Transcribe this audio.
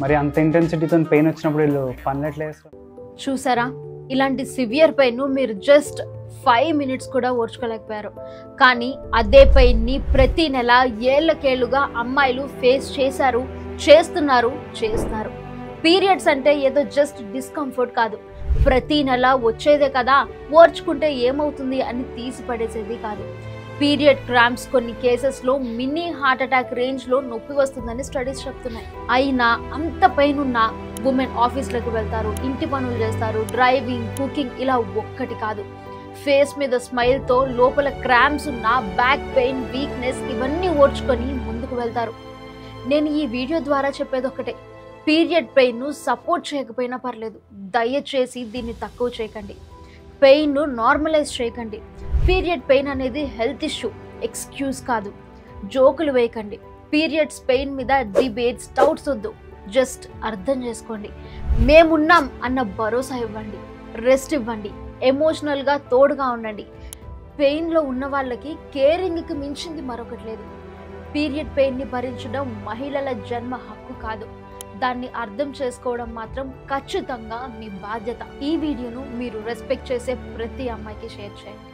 మరి అంత ఇంటెన్సిటీతో పెయిన్ వచ్చినప్పుడు వీళ్ళు పనులు వేస్తారు. చూసారా, ఇలాంటి సివియర్ పెయిన్ మీరు జస్ట్ 5 minutes కూడా ఓర్చుకోలేకపోయారు. కానీ అదే పెయిన్ని ప్రతి నెల ఏళ్లకేళ్లుగా అమ్మాయిలు ఫేస్ చేశారు, చేస్తున్నారు. పీరియడ్స్ అంటే ఏదో జస్ట్ డిస్కంఫర్ట్ కాదు, ప్రతి నెల వచ్చేదే కదా, ఓర్చుకుంటే ఏమవుతుంది అని తీసి పడేసేది కాదు. పీరియడ్ క్రాంప్స్ కొన్ని కేసెస్లో మినీ హార్ట్ అటాక్ రేంజ్లో నొప్పి వస్తుందని స్టడీస్ చెప్తున్నాయి. అయినా అంత పెయిన్ ఉన్న ఉమెన్ ఆఫీస్లకు వెళ్తారు, ఇంటి పనులు చేస్తారు, డ్రైవింగ్, కుకింగ్, ఇలా ఒక్కటి కాదు. ఫేస్ మీద స్మైల్తో లోపల క్రాంప్స్ ఉన్న బ్యాక్ పెయిన్, వీక్నెస్ ఇవన్నీ ఓర్చుకొని ముందుకు వెళ్తారు. నేను ఈ వీడియో ద్వారా చెప్పేది ఒకటే, పీరియడ్ పెయిన్ను సపోర్ట్ చేయకపోయినా పర్లేదు, దయచేసి దీన్ని తక్కువ చేయకండి, పెయిన్ను నార్మలైజ్ చేయకండి. పీరియడ్ పెయిన్ అనేది హెల్త్ ఇష్యూ, ఎక్స్క్యూజ్ కాదు. జోకులు వేయకండి. పీరియడ్స్ పెయిన్ మీద డిబేట్స్, డౌట్స్ వద్దు. జస్ట్ అర్థం చేసుకోండి, మేమున్నాం అన్న భరోసా ఇవ్వండి, రెస్ట్ ఇవ్వండి, ఎమోషనల్గా తోడుగా ఉండండి. పెయిన్లో ఉన్న వాళ్ళకి కేరింగ్కి మించింది మరొకటి లేదు. పీరియడ్ పెయిన్ని భరించడం మహిళల జన్మ హక్కు కాదు, దాన్ని అర్థం చేసుకోవడం మాత్రం ఖచ్చితంగా మీ బాధ్యత. ఈ వీడియోను మీరు రెస్పెక్ట్ చేసే ప్రతి అమ్మాయికి షేర్ చేయండి.